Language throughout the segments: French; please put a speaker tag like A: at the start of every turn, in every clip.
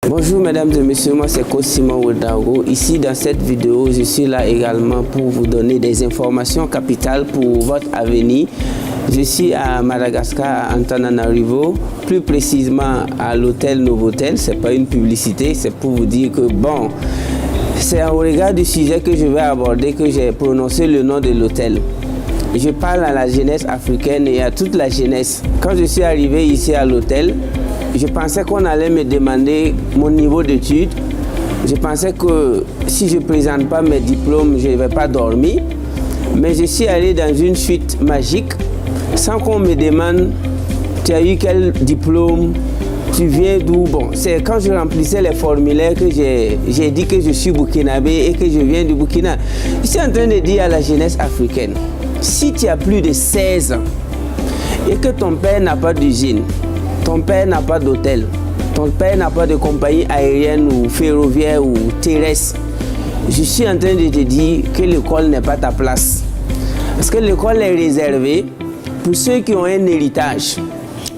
A: Bonjour mesdames et messieurs, moi c'est Coach Simon Ouedraogo. Ici dans cette vidéo, je suis là également pour vous donner des informations capitales pour votre avenir. Je suis à Madagascar, à Antananarivo, plus précisément à l'hôtel Novotel. Ce n'est pas une publicité, c'est pour vous dire que bon, c'est au regard du sujet que je vais aborder que j'ai prononcé le nom de l'hôtel. Je parle à la jeunesse africaine et à toute la jeunesse. Quand je suis arrivé ici à l'hôtel, je pensais qu'on allait me demander mon niveau d'études. Je pensais que si je ne présente pas mes diplômes, je ne vais pas dormir. Mais je suis allé dans une suite magique sans qu'on me demande tu as eu quel diplôme, tu viens d'où. Bon, c'est quand je remplissais les formulaires que j'ai dit que je suis burkinabé et que je viens du Burkina. Je suis en train de dire à la jeunesse africaine, si tu as plus de 16 ans et que ton père n'a pas d'usine, ton père n'a pas d'hôtel, ton père n'a pas de compagnie aérienne ou ferroviaire ou terrestre, je suis en train de te dire que l'école n'est pas ta place. Parce que l'école est réservée pour ceux qui ont un héritage,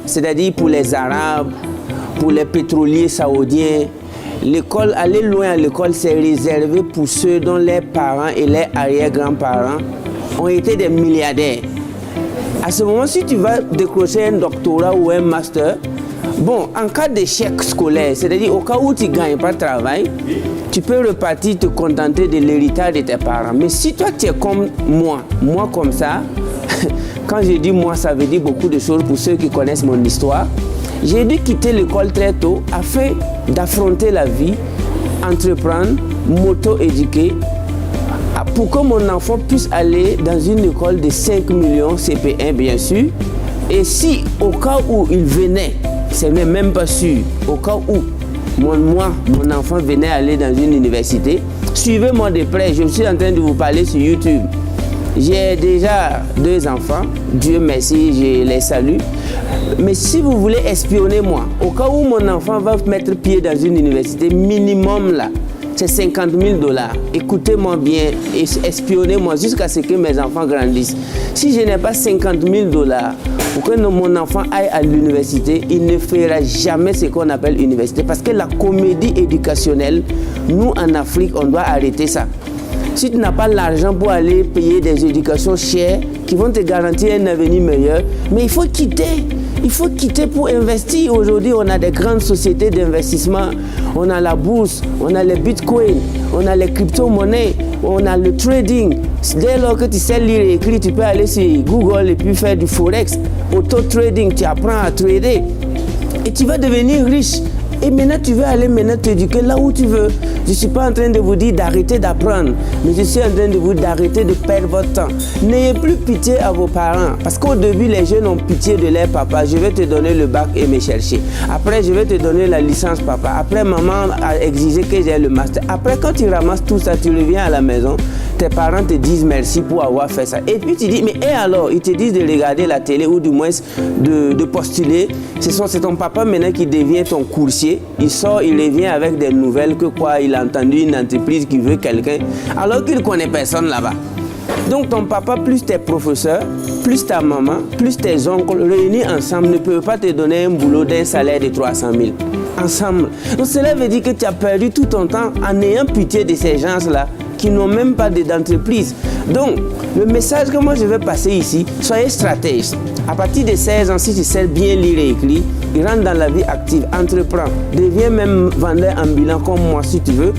A: c'est-à-dire pour les Arabes, pour les pétroliers saoudiens. L'école, aller loin à l'école, c'est réservé pour ceux dont les parents et les arrière-grands-parents ont été des milliardaires. À ce moment, si tu vas décrocher un doctorat ou un master, bon, en cas d'échec scolaire, c'est-à-dire au cas où tu ne gagnes pas de travail, tu peux repartir te contenter de l'héritage de tes parents. Mais si toi tu es comme moi comme ça, quand je dis moi, ça veut dire beaucoup de choses pour ceux qui connaissent mon histoire. J'ai dû quitter l'école très tôt afin d'affronter la vie, entreprendre, m'auto-éduquer, pour que mon enfant puisse aller dans une école de 5 millions CP1 bien sûr. Et si au cas où il venait, ce n'est même pas sûr, au cas où mon enfant venait aller dans une université, suivez-moi de près, je suis en train de vous parler sur YouTube. J'ai déjà 2 enfants, Dieu merci, je les salue. Mais si vous voulez espionner moi, au cas où mon enfant va mettre pied dans une université, minimum là, c'est 50 000 $. Écoutez-moi bien et espionnez-moi jusqu'à ce que mes enfants grandissent. Si je n'ai pas 50 000 $ pour que mon enfant aille à l'université, il ne fera jamais ce qu'on appelle université. Parce que la comédie éducationnelle, nous en Afrique, on doit arrêter ça. Si tu n'as pas l'argent pour aller payer des éducations chères qui vont te garantir un avenir meilleur, mais il faut quitter. Il faut quitter pour investir. Aujourd'hui, on a des grandes sociétés d'investissement. On a la bourse, on a les bitcoins, on a les crypto-monnaies, on a le trading. Dès lors que tu sais lire et écrire, tu peux aller sur Google et puis faire du forex, auto-trading, tu apprends à trader. Et tu vas devenir riche. Et maintenant, tu veux aller t'éduquer là où tu veux. Je ne suis pas en train de vous dire d'arrêter d'apprendre, mais je suis en train de vous dire d'arrêter de perdre votre temps. N'ayez plus pitié à vos parents, parce qu'au début, les jeunes ont pitié de leur papa. Je vais te donner le bac et me chercher. Après, je vais te donner la licence papa. Après, maman a exigé que j'ai le master. Après, quand tu ramasses tout ça, tu reviens à la maison. Tes parents te disent merci pour avoir fait ça. Et puis tu dis, mais et alors? Ils te disent de regarder la télé ou du moins de postuler. C'est ton papa maintenant qui devient ton coursier. Il sort, il revient avec des nouvelles que quoi, il a entendu une entreprise qui veut quelqu'un, alors qu'il ne connaît personne là-bas. Donc ton papa plus tes professeurs, plus ta maman, plus tes oncles réunis ensemble ne peuvent pas te donner un boulot d'un salaire de 300 000. Ensemble. Donc cela veut dire que tu as perdu tout ton temps en ayant pitié de ces gens-là qui n'ont même pas d'entreprise. Donc, le message que moi je vais passer ici, soyez stratège. À partir de 16 ans, si tu sais bien lire et écrire, rentre dans la vie active, entreprends, deviens même vendeur ambulant comme moi si tu veux.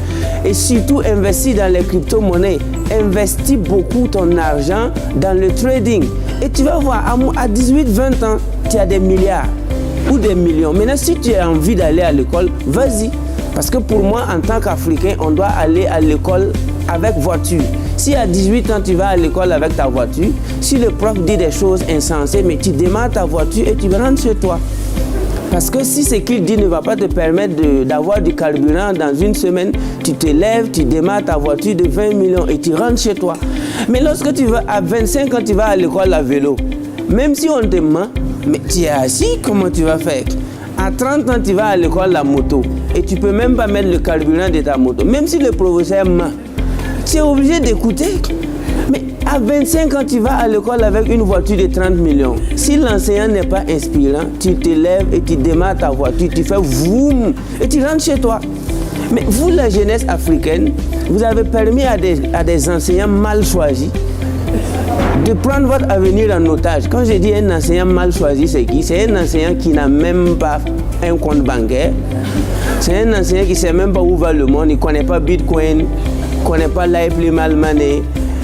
A: Et surtout, investis dans les crypto-monnaies. Investis beaucoup ton argent dans le trading. Et tu vas voir, à 18-20 ans, tu as des milliards ou des millions. Maintenant, si tu as envie d'aller à l'école, vas-y. Parce que pour moi, en tant qu'Africain, on doit aller à l'école avec voiture. Si à 18 ans, tu vas à l'école avec ta voiture, si le prof dit des choses insensées, mais tu démarres ta voiture et tu rentres chez toi. Parce que si ce qu'il dit ne va pas te permettre d'avoir du carburant dans une semaine, tu te lèves, tu démarres ta voiture de 20 millions et tu rentres chez toi. Mais lorsque tu vas à 25 ans, tu vas à l'école à vélo. Même si on te ment, mais tu es assis, comment tu vas faire? À 30 ans, tu vas à l'école à moto et tu ne peux même pas mettre le carburant de ta moto. Même si le professeur ment, tu es obligé d'écouter. Mais À 25 ans, tu vas à l'école avec une voiture de 30 millions. Si l'enseignant n'est pas inspirant, tu te lèves et tu démarres ta voiture, tu fais vroom et tu rentres chez toi. Mais vous, la jeunesse africaine, vous avez permis à des enseignants mal choisis de prendre votre avenir en otage. Quand je dis un enseignant mal choisi, c'est qui? C'est un enseignant qui n'a même pas un compte bancaire. C'est un enseignant qui ne sait même pas où va le monde. Il ne connaît pas Bitcoin, il ne connaît pas Live Mal Money,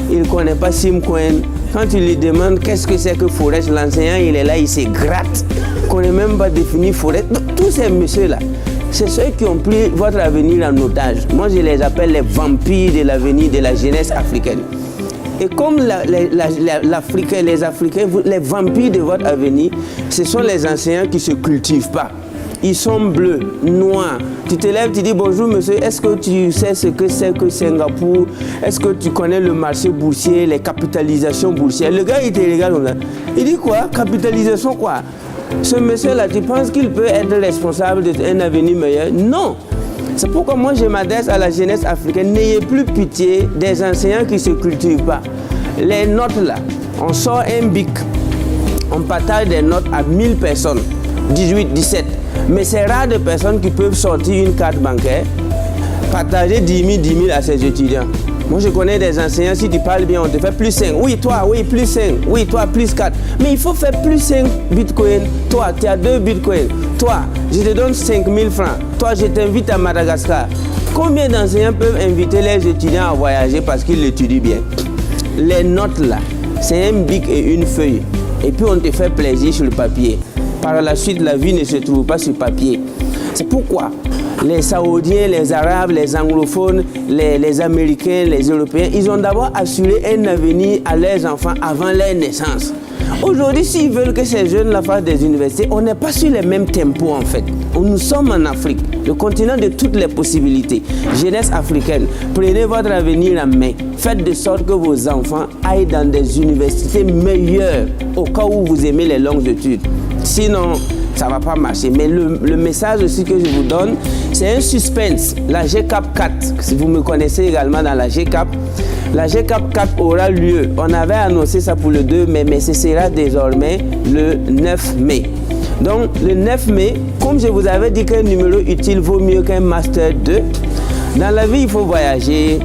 A: il ne connaît pas Simcoin. Quand tu lui demandes qu'est-ce que c'est que Forex, l'enseignant il est là, il se gratte. Il ne connaît même pas définir Forex. Donc, tous ces messieurs-là, c'est ceux qui ont pris votre avenir en otage. Moi, je les appelle les vampires de l'avenir de la jeunesse africaine. Et comme les Africains, les vampires de votre avenir, ce sont les enseignants qui ne se cultivent pas. Ils sont bleus, noirs. Tu te lèves, tu dis bonjour monsieur, est-ce que tu sais ce que c'est que Singapour? Est-ce que tu connais le marché boursier, les capitalisations boursières? Le gars, il te regarde comme ça. Il dit quoi? Capitalisation quoi? Ce monsieur-là, tu penses qu'il peut être responsable d'un avenir meilleur? Non. C'est pourquoi moi je m'adresse à la jeunesse africaine. N'ayez plus pitié des enseignants qui ne se cultivent pas. Les notes là, on sort un bic, on partage des notes à 1000 personnes, 18, 17. Mais c'est rare de personnes qui peuvent sortir une carte bancaire, partager 10 000 à ses étudiants. Moi je connais des enseignants, si tu parles bien, on te fait plus 5. Oui, toi, oui, plus 5. Oui, toi, plus 4. Mais il faut faire plus 5 bitcoins. Toi, tu as 2 bitcoins. Toi, je te donne 5 000 francs. Toi, je t'invite à Madagascar. Combien d'enseignants peuvent inviter les étudiants à voyager parce qu'ils l'étudient bien? Les notes là, c'est un bic et une feuille. Et puis on te fait plaisir sur le papier. Par la suite, la vie ne se trouve pas sur papier. C'est pourquoi les Saoudiens, les Arabes, les anglophones, les Américains, les Européens, ils ont d'abord assuré un avenir à leurs enfants avant leur naissance. Aujourd'hui, s'ils veulent que ces jeunes-là fassent des universités, on n'est pas sur les mêmes tempos en fait. Nous sommes en Afrique, le continent de toutes les possibilités. Jeunesse africaine, prenez votre avenir en main. Faites de sorte que vos enfants aillent dans des universités meilleures au cas où vous aimez les longues études. Sinon, ça ne va pas marcher. Mais le message aussi que je vous donne, c'est un suspense. La GCAP 4, si vous me connaissez également dans la GCAP, la GCAP 4 aura lieu. On avait annoncé ça pour le 2 mai, mais ce sera désormais le 9 mai. Donc, le 9 mai, comme je vous avais dit qu'un numéro utile vaut mieux qu'un Master 2, dans la vie, il faut voyager.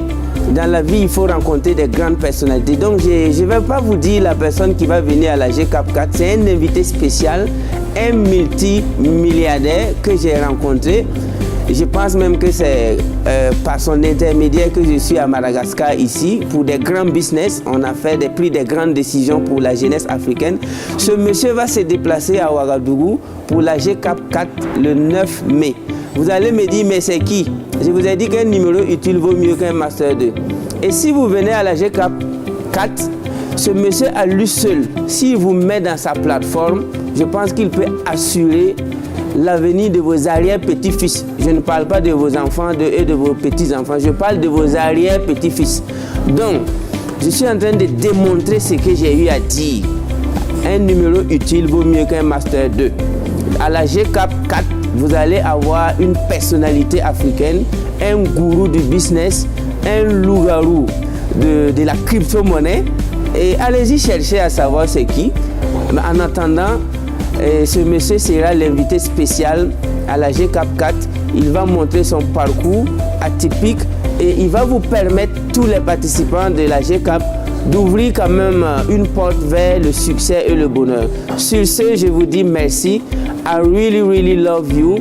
A: Dans la vie, il faut rencontrer des grandes personnalités. Donc, je ne vais pas vous dire la personne qui va venir à la GCAP 4. C'est un invité spécial, un multimilliardaire que j'ai rencontré. Je pense même que c'est par son intermédiaire que je suis à Madagascar ici pour des grands business. On a pris des grandes décisions pour la jeunesse africaine. Ce monsieur va se déplacer à Ouagadougou pour la GCAP 4 le 9 mai. Vous allez me dire, mais c'est qui? Je vous ai dit qu'un numéro utile vaut mieux qu'un Master 2. Et si vous venez à la GCAP 4, ce monsieur à lui seul, s'il vous met dans sa plateforme, je pense qu'il peut assurer l'avenir de vos arrière-petits-fils. Je ne parle pas de vos enfants et de vos petits-enfants, je parle de vos arrière-petits-fils. Donc, je suis en train de démontrer ce que j'ai eu à dire. Un numéro utile vaut mieux qu'un Master 2. À la GCAP 4, vous allez avoir une personnalité africaine, un gourou du business, un loup-garou de la crypto-monnaie. Et allez-y chercher à savoir c'est qui. Mais en attendant, ce monsieur sera l'invité spécial à la GCAP 4. Il va montrer son parcours atypique et il va vous permettre, tous les participants de la GCAP, d'ouvrir quand même une porte vers le succès et le bonheur. Sur ce, je vous dis merci. I really, really love you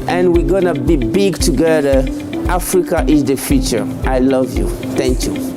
A: and we're gonna be big together. Africa is the future. I love you. Thank you.